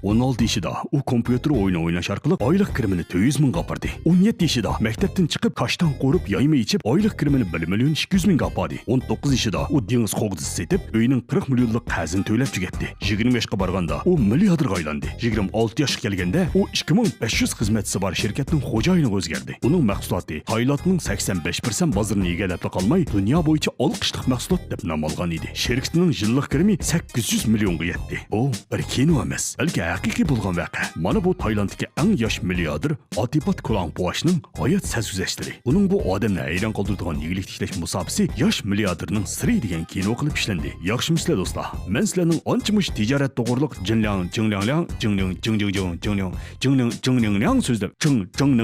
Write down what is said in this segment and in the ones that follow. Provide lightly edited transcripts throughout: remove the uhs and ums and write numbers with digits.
16 yaşında u kompüter oyunu oynaş arqılıq aylıq kirimini 200 min qapardı. 17 yaşında məktəbdən çıxıb kaştan qorup yayma içip aylıq kirimini 1 milyon 200 min qapadı. 19 yaşında u deniz qoğdisi setip öyünün 40 milyonluq qəzin töylep tügetdi. 20 yaşqa barğanda u milliarderga aylandı. 26 yaşqa kelgende u 2500 xizmetçisi var şirketinin xo'jayini o'zgardi. Uning mahsuloti Taylandning 85% bozorini egallab qolmay, dunyo bo'yicha olqishliq mahsulot deb nom olgan edi. Shirkatining yillik kirimi 800 millionga yetdi. Bu bir kino emas, balki haqiqiy bo'lgan voqea. Mana bu Taylanddagi eng yosh milliarder Atipat Kulangpoashning hayot sazguzashlari. Uning bu odamni hayron qoldiradigan yegilik tiklash musobaqasi yosh milliarderning siri degan kino qilib ishlandi. Yaxshimisizlar do'stlar? Men sizlarning ancha-muncha tijorat to'g'riliq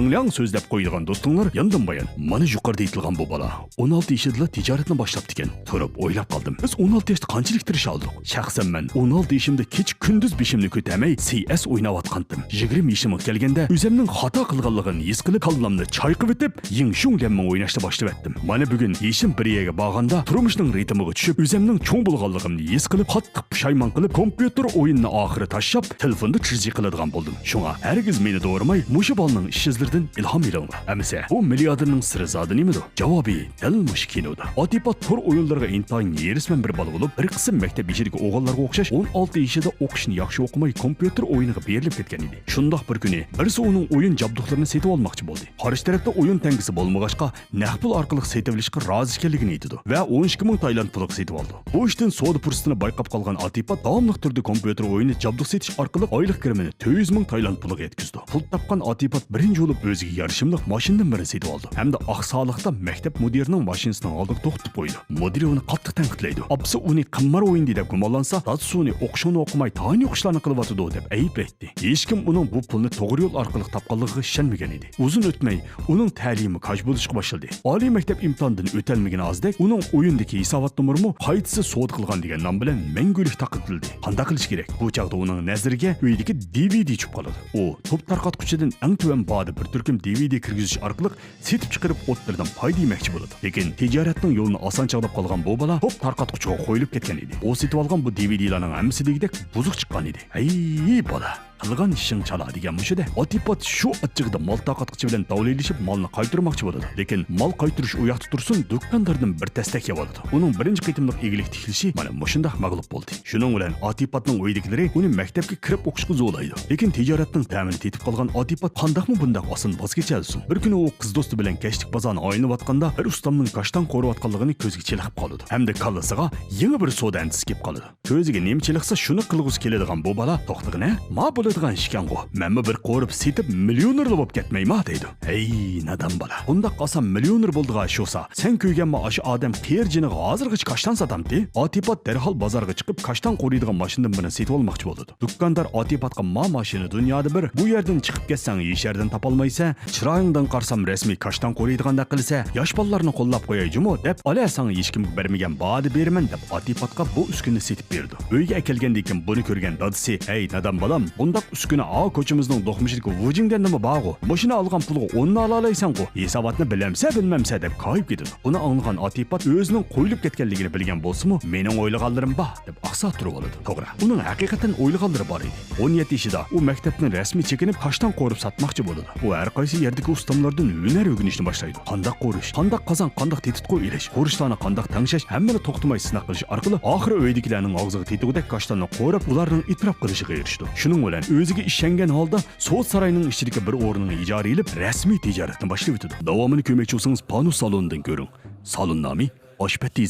jingliang so'zlab qo'yilgan do'stinglar yandan bayan. Mana yuqorida aytilgan bu bola 16 yoshida tijoratni boshlab ekan. Turib o'ylab qoldim. Biz 16 yoshda qanchalik tirish oldik? Shaxsan men 16 yoshimda kech kunduz beshimni ko'tamay CS o'ynayotgandim. 20 yoshimga kelganda o'zimning xato qilganligini his qilib, qalbimni chayqib etib, yingshung bilan o'ynashni boshlab etdim. Mana bugun yeshim bir yerga borganda turmushning ritmiga tushib, o'zimning cho'ng bo'lganligimni his qilib, qattiq pushaymon qilib, kompyuter o'yinini oxiri tashlab, telefonda chizgi qiladigan bo'ldim. Shunga hargiz meni doğramay, mushu bolning ish izlaridan ilhom olinglar. Amsa, bu milliarderning siri zodi nimada? Javobi dal mush kinoda. Atipat tur o'yinlariga intayin yerisman bir bola bo'lib, bir qism maktab ishidagi o'g'illarga o'xshash 16 yoshida o'qishni yaxshi o'qimay, kompyuter o'yiniga berilib ketgan edi. Shundoq bir kuni birisi uning o'yin jabduqlarini setib olmoqchi bo'ldi. Qarshi tarafda o'yin tangisi bo'lmag'achqa, naqd pul orqali setib olishga rozi ekanligini aytdi va 12 ming Tayland puli setib oldi. Bu ishdan savdo fursatini bayqab qolgan Atipat davomli turda kompyuter o'yini jabduq setish orqali oylik kirimini 200 ming Tayland puliga yetkazdi. Pul topgan Atipat birinchi bo'lib o'ziga yarashimliq mashinadan birini setib oldi. Hamda oqsoliqda maktab mudirining mashinasini oldiga to'xtatib qo'ydi. Mudir uni qattiq tanqidlaydi. Apsi uni qimmar o'yin deb gumonlansa, datsuni o'qishini o'qimay tani o'qishlarni qilyotdi deb ayblaydi. Hech kim uning bu pulni to'g'ri yo'l orqali topganligiga ishonmagan edi. Uzun o'tmay uning ta'limi kaj bo'lishga boshladi. Oliy maktab imtihonidan o'talmagan azdek uning o'yindagi hisobot nomerimi qaytisi sud qilgan degan nom bilan mangulik taqidildi. Qanday qilish kerak? Bu chaqda uning nazariga uydagi DVD chiqib qoladi. U to'p tarqatquchidan eng tuvan bodi bir turkum DVD kirgizish orqali setib chiqarib o'ttirdan foyda yemoqchi bo'ladi. Lekin tijoratning yo'lini oson chaqlab qolgan bu bola to'p tarqatquchiga qo'yilib ketgan edi. U setib olgan bu DVDlarning hammasi degidek buzuq chiqqan edi. Ey bola, qilgan ishing chala degan mushida Atipat shu achchig'ida mol taqatquchi bilan davlaylashib molni qaytarmoqchi bo'ladi. Lekin mol qaytarish u yoqda tursin, do'konlardan bir tastak yeyoladi. Uning birinchi qitimliq egilik tikilishi mana mushundaq mag'lub bo'ldi. Shuning bilan Atipatning o'yidagilari uni maktabga kirib o'qishga zo'laydi. Lekin tijoratning ta'minini tetib qolgan Atipat qandaqmi bundoq oson voz kechalsin. Bir kuni u qiz do'sti bilan kashlik bozorni o'ynayotganda bir ustamning kashtan qo'rayotganligini ko'ziga chilqib qoladi. Hamda kallasiga yangi bir soda antisi kelib qoladi. Ko'ziga nima chilqsa shuni qilg'usi keladigan bu bola to'xtig'ini ma bo'ladigan ishkan go. Menmi bir qo'rib setib millioner bo'lib ketmaymi deydi. Ey nadan bola. Bunda qasam millioner bo'ldiga sho'sa. Sen ko'yganma ash odam qiyirjini hozirgacha kashtan satamdi. Atipat darhol bozorga chiqib kashtan qo'riydigan mashinadan birini setib olmoqchi bo'ldi. Do'kondor Atipatga ma mashina dunyoda bir bu yerdan chiqib ketsang yeshardan topolmaysa, chiroyingdan qarsam rasmiy kashtan qo'riydiganda qilsa, yosh bolalarni qo'llab qo'yayjimi deb olasang hech kim bermagan bodi berman deb Atipatga bu uskunni setib berdi. Uyga kelgandan keyin buni ko'rgan dadisi, "Ey nadan bolam, bundaq uskuna a ko'chimizning do'qmishidagi vujingdan nima bog'u? Mashina olgan pulga 10 ola olaysan-ku. Hisobotni bilmamsa deb qo'yib ketdi. Uni anglagan Atipat o'zining qo'yilib ketganligini bilgan bo'lsa-mu, mening o'ylaganlarim bor deb aqsa turib oladi. To'g'ri. Uning haqiqatan o'ylaganlari bor edi. 17 yoshida u maktabni rasmiy chekinib kashtan qo'rib satmoqchi bo'ldi. U har qaysi yerdagi ustamlardan hunar o'rganishni boshlaydi. Qandoq qo'rish, qandoq qozon, qandoq tetitqo ilish, qo'rishlarni qandoq tangshash, hammani to'xtamay sinab qilish orqali oxiri uydagilarning og'ziga tetigudek kashtanni qo'rib, ularning itrof qilishiga erishdi. Shuning bilan o'ziga ishongan holda So'z saroyining ichidagi bir o'rnini ijara qilib, rasmiy tijoratni boshlab o'tdi. Davomini ko'rmoqchi bo'lsangiz Panus salonidan ko'ring. Salon nomi Oshpatti